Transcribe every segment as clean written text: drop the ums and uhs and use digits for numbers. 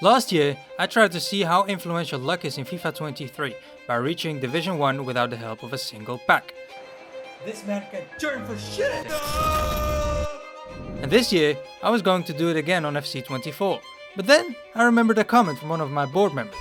Last year, I tried to see how influential luck is in FIFA 23 by reaching Division 1 without the help of a single pack. This man can turn for shit! And this year, I was going to do it again on FC 24. But then, I remembered a comment from one of my board members.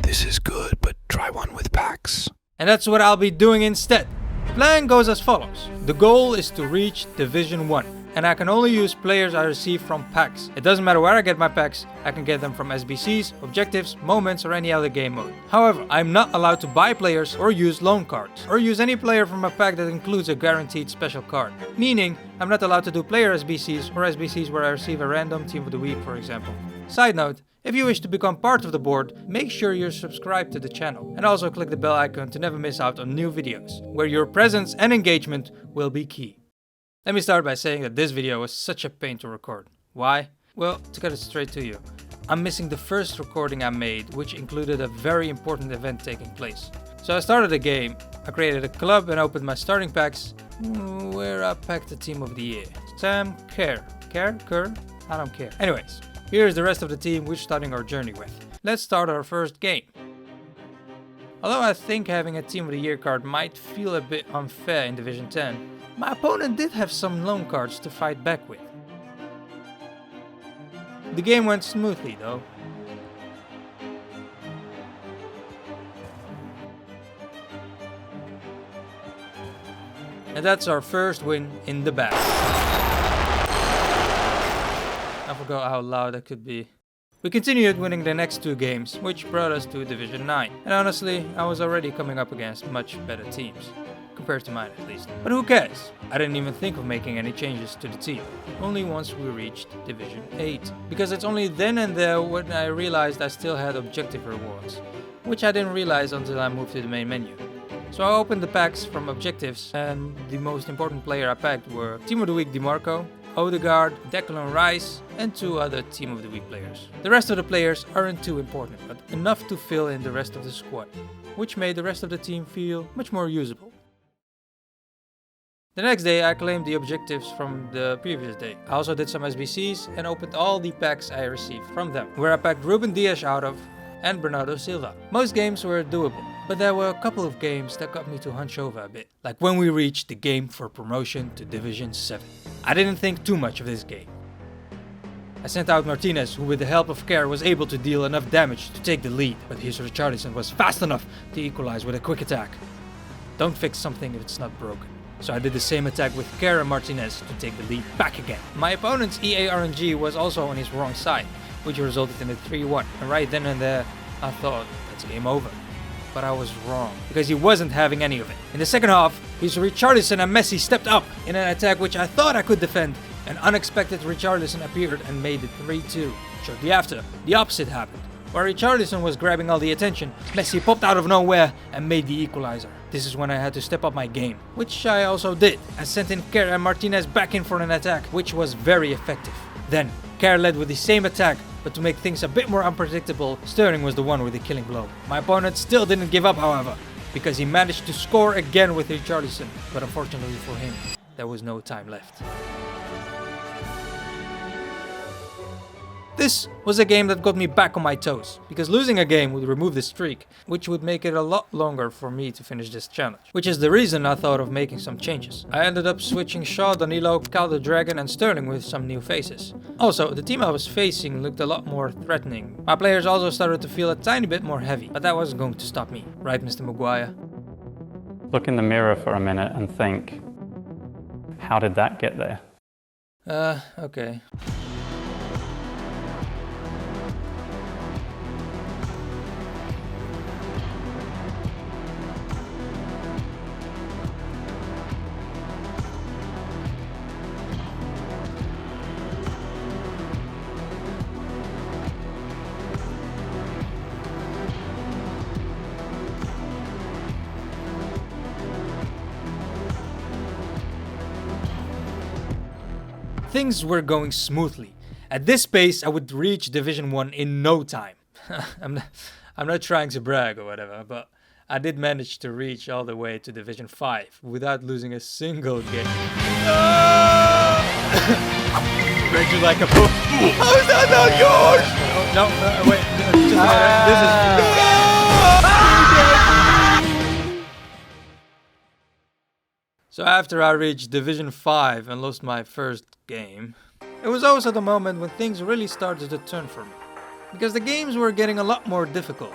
This is good, but try one with packs. And that's what I'll be doing instead. The plan goes as follows. The goal is to reach Division 1. And I can only use players I receive from packs. It doesn't matter where I get my packs, I can get them from SBCs, objectives, moments or any other game mode. However, I'm not allowed to buy players or use loan cards, or use any player from a pack that includes a guaranteed special card. Meaning, I'm not allowed to do player SBCs or SBCs where I receive a random team of the week, for example. Side note, if you wish to become part of the board, make sure you're subscribed to the channel and also click the bell icon to never miss out on new videos, where your presence and engagement will be key. Let me start by saying that this video was such a pain to record. Why? Well, to get it straight to you, I'm missing the first recording I made, which included a very important event taking place. So I started a game, I created a club and opened my starting packs, where I packed the team of the year. Sam Kerr? I don't care. Anyways, here's the rest of the team we're starting our journey with. Let's start our first game. Although I think having a team of the year card might feel a bit unfair in Division 10, my opponent did have some loan cards to fight back with. The game went smoothly though. And that's our first win in the bag. I forgot how loud that could be. We continued winning the next two games, which brought us to Division 9. And honestly, I was already coming up against much better teams. Compared to mine at least. But who cares? I didn't even think of making any changes to the team. Only once we reached Division 8. Because it's only then and there when I realized I still had objective rewards. Which I didn't realize until I moved to the main menu. So I opened the packs from objectives, and the most important player I packed were Team of the Week DiMarco, Odegaard, Declan Rice, and two other Team of the Week players. The rest of the players aren't too important, but enough to fill in the rest of the squad, which made the rest of the team feel much more usable. The next day I claimed the objectives from the previous day. I also did some SBCs and opened all the packs I received from them, where I packed Ruben Dias out of and Bernardo Silva. Most games were doable, but there were a couple of games that got me to hunch over a bit, like when we reached the game for promotion to Division 7. I didn't think too much of this game. I sent out Martinez, who with the help of Kerr was able to deal enough damage to take the lead, but his Richarlison was fast enough to equalize with a quick attack. Don't fix something if it's not broken. So I did the same attack with Kerr and Martinez to take the lead back again. My opponent's EA RNG was also on his wrong side, which resulted in a 3-1, and right then and there I thought that's game over. But I was wrong, because he wasn't having any of it. In the second half, his Richarlison and Messi stepped up in an attack which I thought I could defend. An unexpected Richarlison appeared and made it 3-2. Shortly after, the opposite happened. While Richarlison was grabbing all the attention, Messi popped out of nowhere and made the equalizer. This is when I had to step up my game, which I also did. I sent in Kerr and Martinez back in for an attack, which was very effective. Then, Kerr led with the same attack, but to make things a bit more unpredictable, Sterling was the one with the killing blow. My opponent still didn't give up, however, because he managed to score again with Richarlison, but unfortunately for him, there was no time left. This was a game that got me back on my toes, because losing a game would remove the streak, which would make it a lot longer for me to finish this challenge. Which is the reason I thought of making some changes. I ended up switching Shaw, Danilo, Cal the Dragon and Sterling with some new faces. Also, the team I was facing looked a lot more threatening. My players also started to feel a tiny bit more heavy, but that wasn't going to stop me. Right, Mr. Maguire? Look in the mirror for a minute and think, how did that get there? Okay. Things were going smoothly. At this pace, I would reach Division 1 in no time. I'm not trying to brag or whatever, but I did manage to reach all the way to Division 5 without losing a single game. Read you like a book. How is that not yours? No, wait. Just a minute. This is. So after I reached Division 5 and lost my first game, it was also the moment when things really started to turn for me. Because the games were getting a lot more difficult,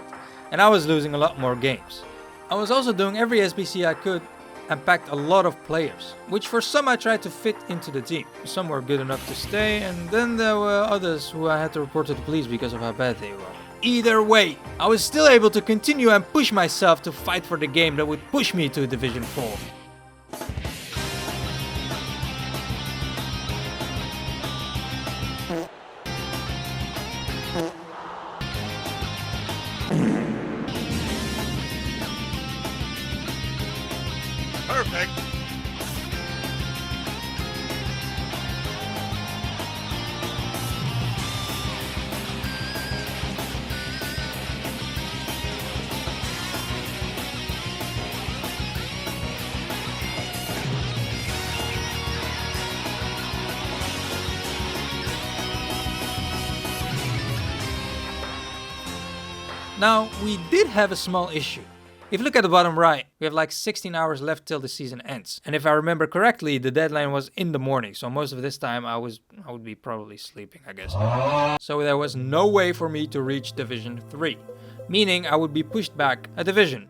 and I was losing a lot more games. I was also doing every SBC I could and packed a lot of players, which for some I tried to fit into the team. Some were good enough to stay, and then there were others who I had to report to the police because of how bad they were. Either way, I was still able to continue and push myself to fight for the game that would push me to Division 4. Perfect. Now, we did have a small issue. If you look at the bottom right, we have like 16 hours left till the season ends. And if I remember correctly, the deadline was in the morning. So most of this time I would be probably sleeping, I guess. So there was no way for me to reach Division 3. Meaning I would be pushed back a division.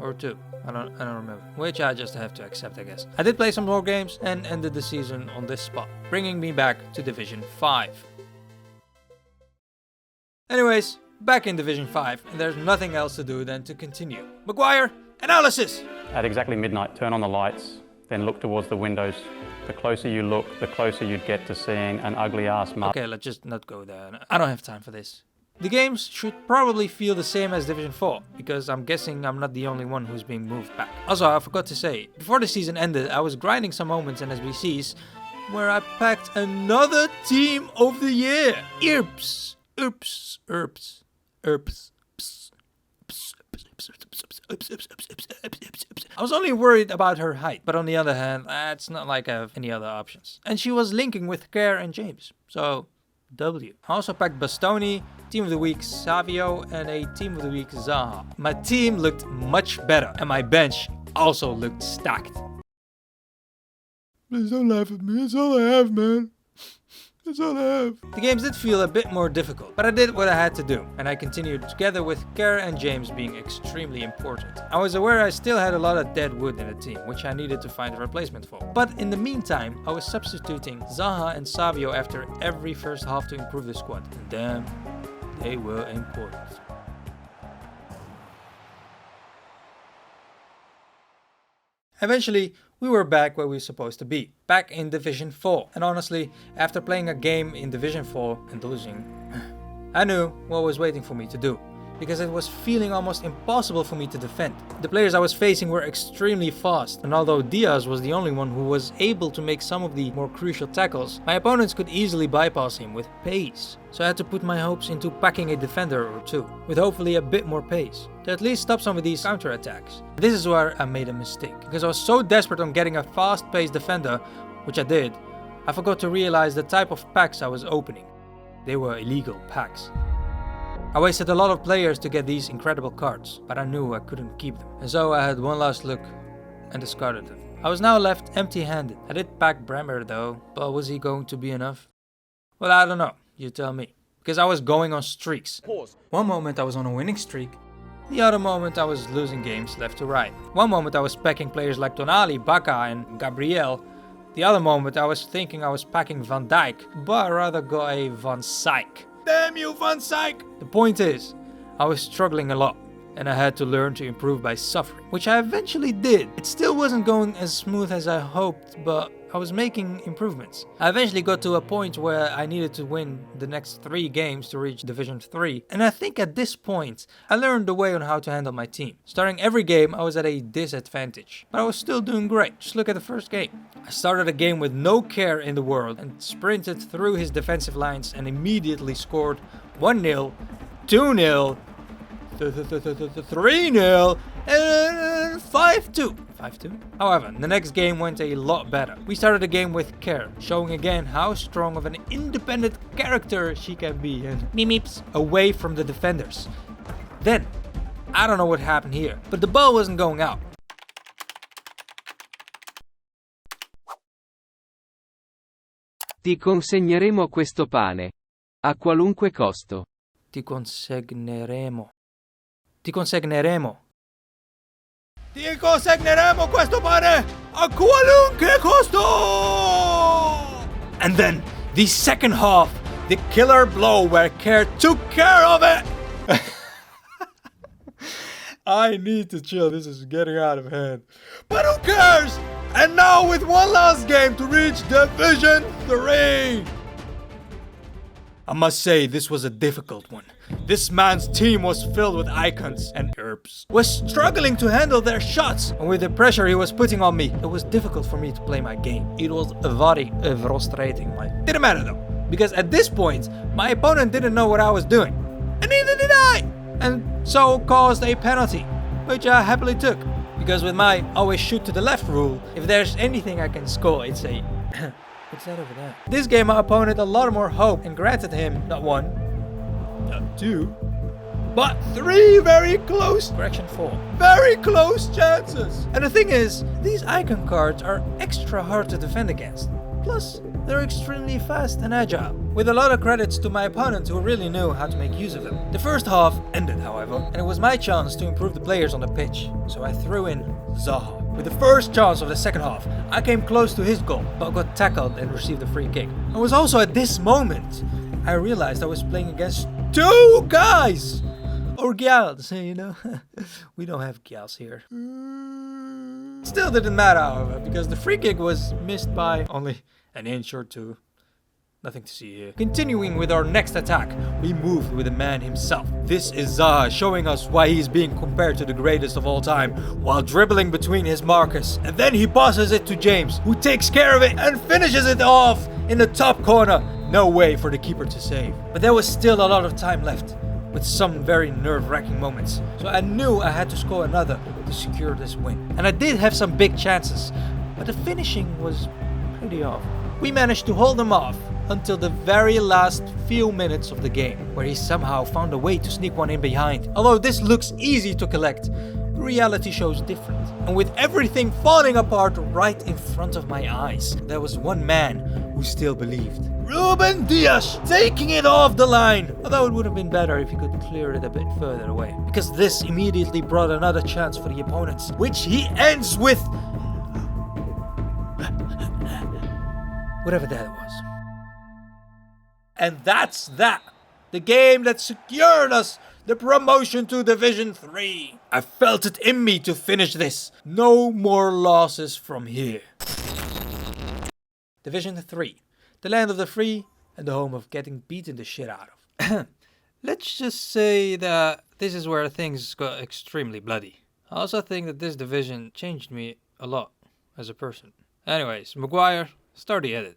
Or 2. I don't remember. Which I just have to accept, I guess. I did play some more games and ended the season on this spot, bringing me back to Division 5. Anyways, back in Division 5, and there's nothing else to do than to continue. Maguire, analysis! At exactly midnight, turn on the lights, then look towards the windows. The closer you look, the closer you'd get to seeing an ugly-ass mark. Okay, let's just not go there. I don't have time for this. The games should probably feel the same as Division 4, because I'm guessing I'm not the only one who's being moved back. Also, I forgot to say, before the season ended, I was grinding some moments in SBCs where I packed another Team of the Year! Irps! Oops! Erps! Erps. I was only worried about her height, but on the other hand, it's not like I have any other options. And she was linking with Kerr and James, so W. I also packed Bastoni, Team of the Week Savio, and a Team of the Week Zaha. My team looked much better, and my bench also looked stacked. Please don't laugh at me, it's all I have, man. That's all I have. The games did feel a bit more difficult, but I did what I had to do, and I continued together with Kerr and James being extremely important. I was aware I still had a lot of dead wood in the team, which I needed to find a replacement for. But in the meantime, I was substituting Zaha and Savio after every first half to improve the squad, and damn, they were important. Eventually, we were back where we were supposed to be, back in Division 4. And honestly, after playing a game in Division 4 and losing, I knew what was waiting for me to do, because it was feeling almost impossible for me to defend. The players I was facing were extremely fast, and although Diaz was the only one who was able to make some of the more crucial tackles, my opponents could easily bypass him with pace. So I had to put my hopes into packing a defender or two, with hopefully a bit more pace, to at least stop some of these counterattacks. This is where I made a mistake, because I was so desperate on getting a fast-paced defender, which I did, I forgot to realize the type of packs I was opening. They were illegal packs. I wasted a lot of players to get these incredible cards, but I knew I couldn't keep them. And so I had one last look and discarded them. I was now left empty-handed. I did pack Bremer though, but was he going to be enough? Well, I don't know, you tell me. Because I was going on streaks. Pause. One moment I was on a winning streak, the other moment I was losing games left to right. One moment I was packing players like Tonali, Bacca and Gabriel. The other moment I was thinking I was packing Van Dijk, but I rather got a Van Sijk. Damn you, Van Sijk! The point is, I was struggling a lot, and I had to learn to improve by suffering, which I eventually did. It still wasn't going as smooth as I hoped, but I was making improvements. I eventually got to a point where I needed to win the next 3 games to reach Division 3, and I think at this point, I learned the way on how to handle my team. Starting every game, I was at a disadvantage, but I was still doing great. Just look at the first game. I started a game with no care in the world and sprinted through his defensive lines and immediately scored 1-0, 2-0, 3-0, and won 5-2. 5-2? However, the next game went a lot better. We started the game with Care, showing again how strong of an independent character she can be and meeps away from the defenders. Then, I don't know what happened here, but the ball wasn't going out. Ti consegneremo questo pane. A qualunque costo. Ti consegneremo. Ti consegneremo. Ti consegneremo questo pane a qualunque costo! And then, the second half, the killer blow where Care took care of it! I need to chill, this is getting out of hand. But who cares? And now with one last game to reach Division 3! I must say, this was a difficult one. This man's team was filled with icons and herbs, was struggling to handle their shots, and with the pressure he was putting on me, it was difficult for me to play my game. It was very frustrating. Didn't matter though, because at this point, my opponent didn't know what I was doing, and neither did I, and so caused a penalty, which I happily took, because with my always shoot to the left rule, if there's anything I can score, it's a... What's that over there? This gave my opponent a lot more hope and granted him not one, not two, but three very close, correction 4, very close chances. And the thing is, these icon cards are extra hard to defend against. Plus, they're extremely fast and agile, with a lot of credits to my opponent who really knew how to make use of them. The first half ended, however, and it was my chance to improve the players on the pitch, so I threw in Zaha. With the first chance of the second half, I came close to his goal, but got tackled and received a free kick. It was also at this moment I realized I was playing against two guys! Or gals, you know. We don't have gals here. Still didn't matter, however, because the free kick was missed by only an inch or two. Nothing to see here. Continuing with our next attack, we moved with the man himself. This is Zaha showing us why he's being compared to the greatest of all time, while dribbling between his markers. And then he passes it to James, who takes care of it and finishes it off in the top corner. No way for the keeper to save. But there was still a lot of time left, with some very nerve-wracking moments. So I knew I had to score another to secure this win. And I did have some big chances, but the finishing was pretty off. We managed to hold them off until the very last few minutes of the game, where he somehow found a way to sneak one in behind. Although this looks easy to collect, the reality shows different. And with everything falling apart right in front of my eyes, there was one man who still believed. Ruben Dias taking it off the line! Although it would have been better if he could clear it a bit further away, because this immediately brought another chance for the opponents, which he ends with... whatever that was. And that's that. The game that secured us the promotion to Division 3. I felt it in me to finish this. No more losses from here. Division 3. The land of the free and the home of getting beaten the shit out of. Let's just say that this is where things got extremely bloody. I also think that this division changed me a lot as a person. Anyways, Maguire, start the edit.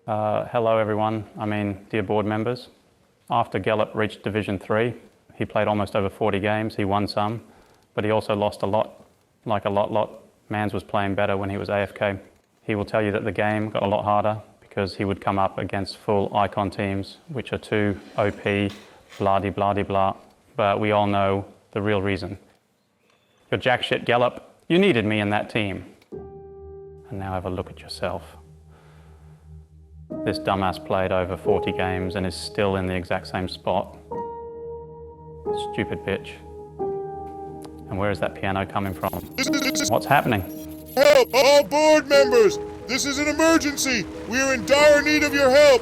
Hello everyone, dear board members. After Gellop reached Division 3, he played almost over 40 games, he won some, but he also lost a lot. Like a lot. Mans was playing better when he was AFK. He will tell you that the game got a lot harder because he would come up against full icon teams, which are too OP, blah-de-blah-de-blah. But we all know the real reason. You're jack shit, Gellop. You needed me in that team. And now have a look at yourself. This dumbass played over 40 games and is still in the exact same spot. Stupid bitch. And where is that piano coming from? What's happening? Help! All board members! This is an emergency! We are in dire need of your help!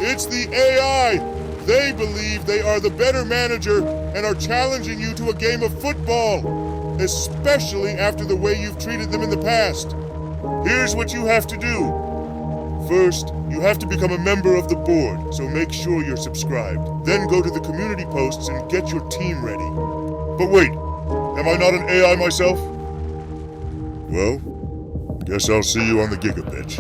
It's the AI! They believe they are the better manager and are challenging you to a game of football, especially after the way you've treated them in the past. Here's what you have to do. First, you have to become a member of the board, so make sure you're subscribed. Then go to the community posts and get your team ready. But wait, am I not an AI myself? Well, guess I'll see you on the Giga Pitch.